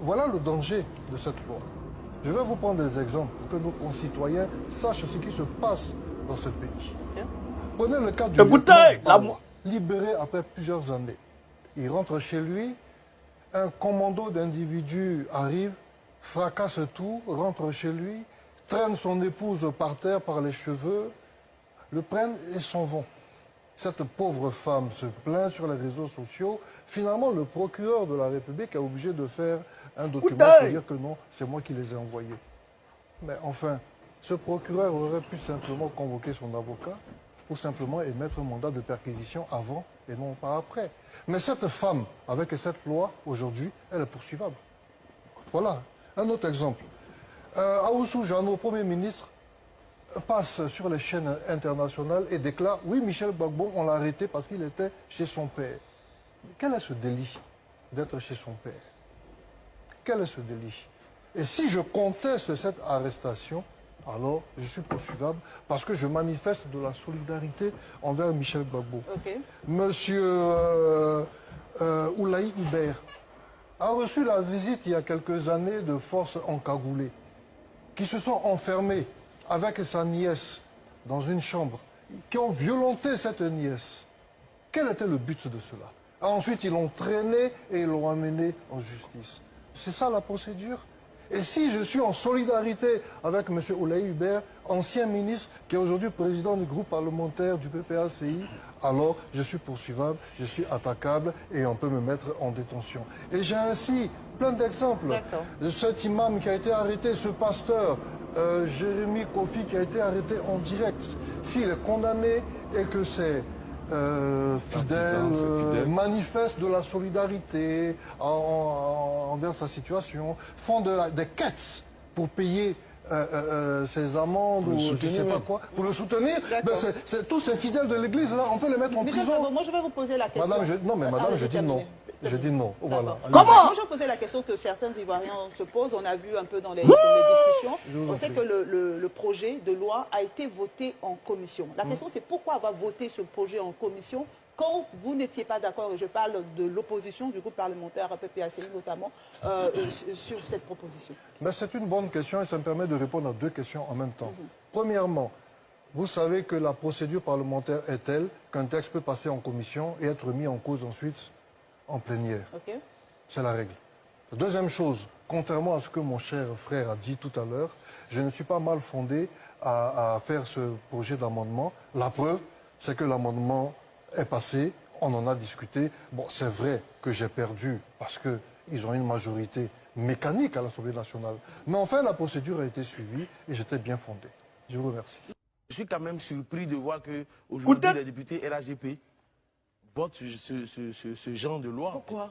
voilà le danger de cette loi. Je vais vous prendre des exemples pour que nos concitoyens sachent ce qui se passe dans ce pays. Prenez le cas du lieutenant libéré après plusieurs années. Il rentre chez lui, un commando d'individus arrive, fracasse tout, rentre chez lui, traîne son épouse par terre par les cheveux, le prennent et s'en vont. Cette pauvre femme se plaint sur les réseaux sociaux. Finalement, le procureur de la République est obligé de faire un document pour dire que non, c'est moi qui les ai envoyés. Mais enfin, ce procureur aurait pu simplement convoquer son avocat ou simplement émettre un mandat de perquisition avant et non pas après. Mais cette femme, avec cette loi, aujourd'hui, elle est poursuivable. Voilà. Un autre exemple. Aoussou Jano, Premier ministre, passe sur les chaînes internationales et déclare « Oui, Michel Gbagbo, on l'a arrêté parce qu'il était chez son père. » Quel est ce délit d'être chez son père? Quel est ce délit? Et si je conteste cette arrestation, alors je suis poursuivable parce que je manifeste de la solidarité envers Michel Gbagbo. Monsieur Oulaï Hubert a reçu la visite il y a quelques années de forces encagoulées qui se sont enfermées avec sa nièce dans une chambre, qui ont violenté cette nièce. Quel était le but de cela? Ensuite, ils l'ont traîné et ils l'ont amené en justice. C'est ça la procédure? Et si je suis en solidarité avec M. Oulaï Hubert, ancien ministre, qui est aujourd'hui président du groupe parlementaire du PPACI, alors je suis poursuivable, je suis attaquable et on peut me mettre en détention. Et j'ai ainsi plein d'exemples. Cet imam qui a été arrêté, ce pasteur, Jérémy Kofi, qui a été arrêté en direct, s'il est condamné et que c'est fidèles, manifestent de la solidarité envers sa situation, font des quêtes pour payer ses amendes ou je ne sais pas quoi, pour le soutenir. Ben tous ces fidèles de l'Église, là, on peut les mettre en prison. Moi, je vais vous poser la question. Madame, je dis non. Je dis non. Voilà. Comment? Moi, je posais la question que certains Ivoiriens se posent. On a vu un peu dans les discussions. On sait que le projet de loi a été voté en commission. La question, c'est pourquoi avoir voté ce projet en commission quand vous n'étiez pas d'accord, et je parle de l'opposition du groupe parlementaire PPACI notamment, sur cette proposition? C'est une bonne question et ça me permet de répondre à deux questions en même temps. Premièrement, vous savez que la procédure parlementaire est telle qu'un texte peut passer en commission et être mis en cause ensuite en plénière. C'est la règle. Deuxième chose, contrairement à ce que mon cher frère a dit tout à l'heure, je ne suis pas mal fondé à faire ce projet d'amendement. La preuve, c'est que l'amendement est passé, on en a discuté. Bon, c'est vrai que j'ai perdu parce qu'ils ont une majorité mécanique à l'Assemblée nationale. Mais enfin, la procédure a été suivie et j'étais bien fondé. Je vous remercie. Je suis quand même surpris de voir qu'aujourd'hui, les députés RAGP votent ce genre de loi. Pourquoi?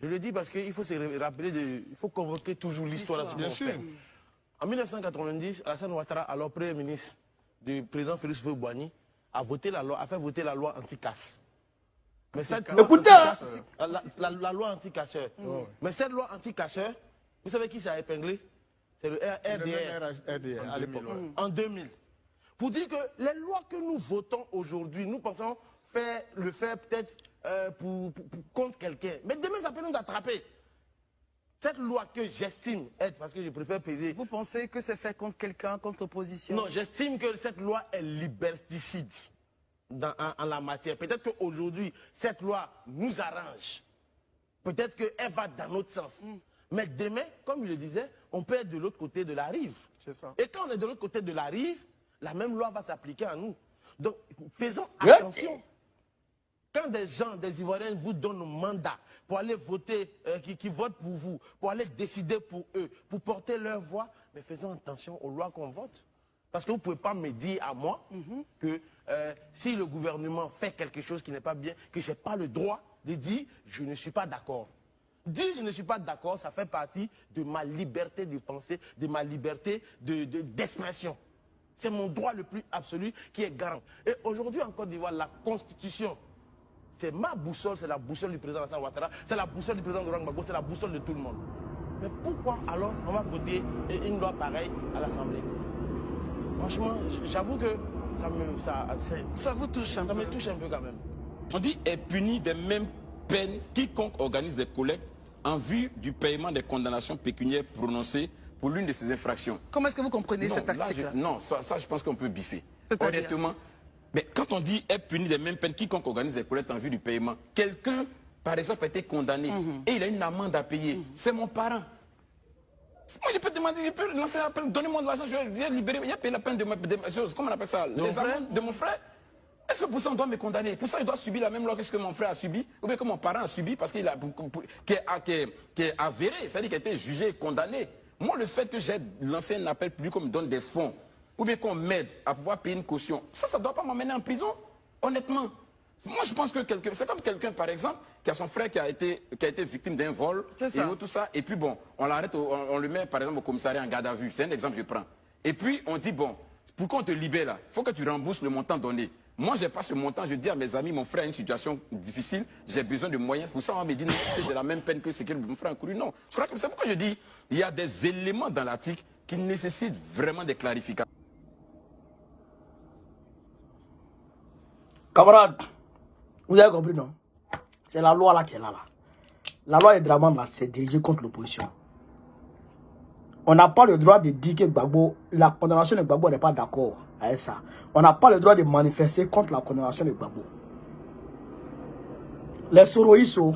Je le dis parce qu'il faut se rappeler, il faut convoquer toujours l'histoire de ce qu'on fait. En 1990, Alassane Ouattara, alors Premier ministre du président Félix Houphouët-Boigny, a fait voter la loi anti-casse. Mais cette loi la loi anti-casseur. Mais cette loi anti-casseur, vous savez qui s'est épinglé? C'est le RDR à l'époque, en 2000. Pour dire que les lois que nous votons aujourd'hui, nous pensons le faire peut-être contre quelqu'un. Mais demain, ça peut nous attraper. Cette loi que j'estime être, parce que je préfère peser... Vous pensez que c'est fait contre quelqu'un, contre l'opposition? Non, j'estime que cette loi est liberticide en la matière. Peut-être qu'aujourd'hui, cette loi nous arrange. Peut-être qu'elle va dans notre sens. Mais demain, comme il le disait, on peut être de l'autre côté de la rive. C'est ça. Et quand on est de l'autre côté de la rive, la même loi va s'appliquer à nous. Donc, faisons attention. Quand des gens, des Ivoiriens vous donnent un mandat pour aller voter, qui votent pour vous, pour aller décider pour eux, pour porter leur voix, mais faisons attention aux lois qu'on vote. Parce que vous ne pouvez pas me dire à moi que si le gouvernement fait quelque chose qui n'est pas bien, que je n'ai pas le droit de dire je ne suis pas d'accord. Dire je ne suis pas d'accord, ça fait partie de ma liberté de penser, de ma liberté d'expression. C'est mon droit le plus absolu qui est garant. Et aujourd'hui en Côte d'Ivoire, la Constitution, c'est ma boussole, c'est la boussole du président Alassane Ouattara, c'est la boussole du président Laurent Gbagbo, c'est la boussole de tout le monde. Mais pourquoi alors on va voter une loi pareille à l'Assemblée? Franchement, j'avoue que ça vous touche un peu. Ça me touche un peu quand même. On dit est puni des mêmes peines quiconque organise des collectes en vue du paiement des condamnations pécuniaires prononcées pour l'une de ces infractions. Comment est-ce que vous comprenez Non, cet article? non, ça, je pense qu'on peut biffer. C'est-à-dire? Honnêtement, mais quand on dit est puni des mêmes peines, quiconque organise des collectes en vue du paiement, quelqu'un, par exemple, a été condamné et il a une amende à payer. C'est mon parent. Moi, je peux demander, je peux lancer un appel, donnez-moi de l'argent, je vais libérer, il a payé la peine de ma chose, comment on appelle ça? Les amendes de mon frère. Est-ce que pour ça on doit me condamner? Pour ça il doit subir la même loi que ce que mon frère a subi, ou bien que mon parent a subi parce qu'il a qui est avéré, c'est-à-dire qu'il a été jugé et condamné. Moi, le fait que j'ai lancé un appel public qu'on me donne des fonds, ou bien qu'on m'aide à pouvoir payer une caution, ça ne doit pas m'emmener en prison, honnêtement. Moi, je pense que c'est comme quelqu'un, par exemple, qui a son frère qui a été victime d'un vol, et tout ça, et puis bon, on l'arrête, on le met, par exemple, au commissariat en garde à vue. C'est un exemple que je prends. Et puis, on dit, bon, pour qu'on te libère là, il faut que tu rembourses le montant donné. Moi, je n'ai pas ce montant, je dis à mes amis, mon frère a une situation difficile, j'ai besoin de moyens. Pour ça, on me dit, non, j'ai la même peine que ce que mon frère a couru. Non, je crois que c'est pourquoi je dis, il y a des éléments dans l'article qui nécessitent vraiment des clarifications. Camarades, vous avez compris, non? C'est la loi là qui est là. La loi est Draman là, c'est dirigé contre l'opposition. On n'a pas le droit de dire que Gbagbo, la condamnation de Gbagbo n'est pas d'accord avec ça. On n'a pas le droit de manifester contre la condamnation de Gbagbo. Les Soroïso,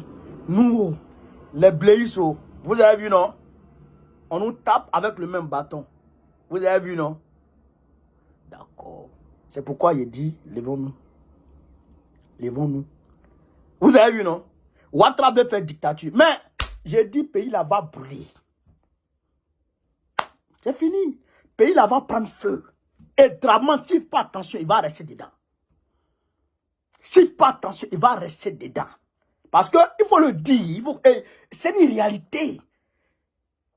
nous, les Bléiso, vous avez vu, non? On nous tape avec le même bâton. Vous avez vu, non? D'accord. C'est pourquoi il dit, levons-nous. Levons-nous. Vous avez vu, non? Ouattara veut faire dictature. Mais, j'ai dit, pays là va brûler. C'est fini. Pays là va prendre feu. Et Draman, s'il ne fait pas attention, il va rester dedans. S'il ne fait pas attention, il va rester dedans. Parce qu'il faut le dire, c'est une réalité.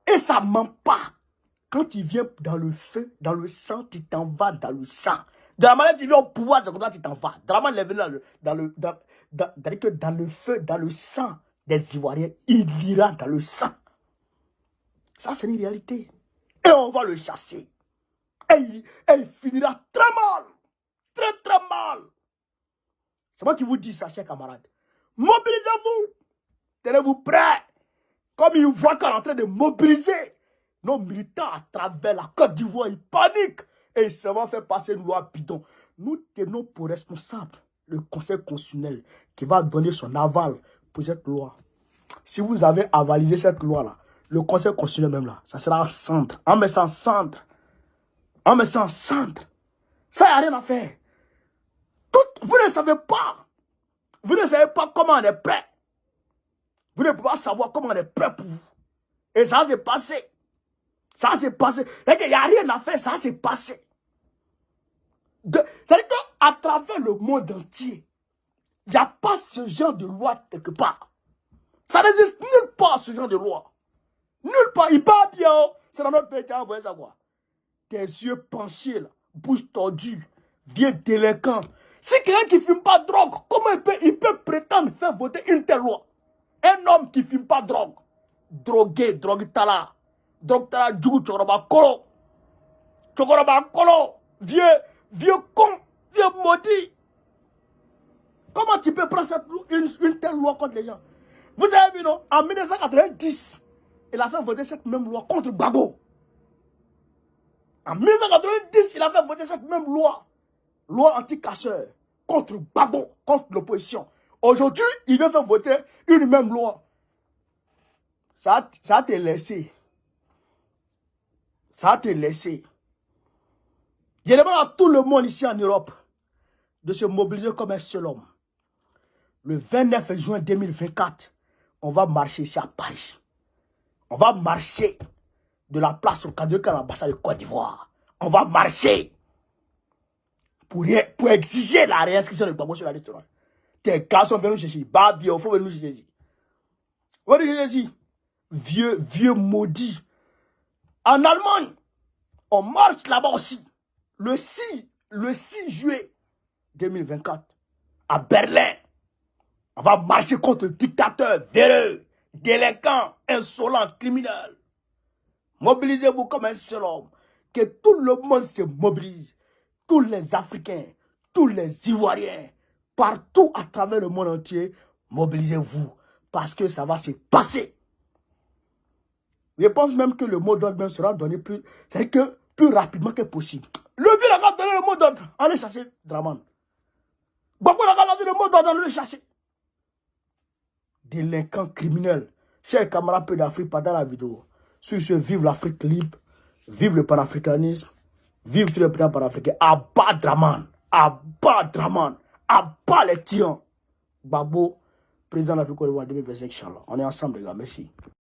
Et ça ne ment pas. Quand il vient dans le feu, dans le sang, tu t'en vas dans le sang. De la manière tu viens au pouvoir, tu t'en vas. Draman est venu dans le feu, dans le sang des Ivoiriens. Il ira dans le sang. Ça, c'est une réalité. Et on va le chasser. Et il finira très mal. Très, très mal. C'est moi qui vous dis ça, chers camarades. Mobilisez-vous. Tenez-vous prêts. Comme ils voient qu'on est en train de mobiliser nos militants à travers la Côte d'Ivoire, ils paniquent. Et ils se vont faire passer une loi bidon. Nous tenons pour responsable le Conseil constitutionnel qui va donner son aval pour cette loi. Si vous avez avalisé cette loi-là, le Conseil constitutionnel même là, ça sera en cendre. On met ça en cendre. On met ça en cendre. Ça, il n'y a rien à faire. Vous ne savez pas. Vous ne savez pas comment on est prêt. Vous ne pouvez pas savoir comment on est prêt pour vous. Et ça s'est passé. Ça s'est passé. C'est-à-dire qu'il n'y a rien à faire, ça s'est passé. C'est-à-dire qu'à travers le monde entier, il n'y a pas ce genre de loi quelque part. Ça n'existe nulle part, ce genre de loi. Nulle part. Il parle bien. C'est dans notre pays qui a envoyé ça, quoi. Tes yeux penchés, là, bouche tordue, vieux délinquant. Si quelqu'un qui ne fume pas de drogue, comment il peut prétendre faire voter une telle loi? Un homme qui ne fume pas de drogue, drogué, drogue tala, djougou, chokoroba kolo, vieux con, vieux maudit. Comment tu peux prendre une telle loi contre les gens? Vous avez vu, non? En 1990, il a fait voter cette même loi contre Gbagbo. En 1990, il a fait voter cette même loi. Loi anti-casseur contre Gbagbo, contre l'opposition. Aujourd'hui, il veut faire voter une même loi. Ça a te laissé. Ça a te laissé. Je demande à tout le monde ici en Europe de se mobiliser comme un seul homme. Le 29 juin 2024, on va marcher ici à Paris. On va marcher de la place au cadre de l'ambassade de Côte d'Ivoire. On va marcher pour exiger la réinscription de Gbagbo sur la liste. Tes gars sont venus chercher. Babi, il faut venir nous chercher. Vous voyez, vieux maudit. En Allemagne, on marche là-bas aussi. Le 6 juillet 2024, à Berlin, on va marcher contre le dictateur véreux, délinquant, insolent, criminel. Mobilisez-vous comme un seul homme. Que tout le monde se mobilise. Tous les Africains, tous les Ivoiriens, partout à travers le monde entier, mobilisez-vous. Parce que ça va se passer. Je pense même que le mot d'ordre sera donné plus rapidement que possible. Le vieux a donné le mot d'ordre. Allez chasser Draman. Bako a lancé le mot d'ordre, allez le chasser. Délinquant criminel. Chers camarades peu d'Afrique, pendant la vidéo. Sur ce, vive l'Afrique libre, vive le panafricanisme, vive tous les présidents panafricains. Abat Draman, abat Draman, abat les tyrans. Babo, président de la République de 2025, Inch'Allah. On est ensemble, les gars. Merci.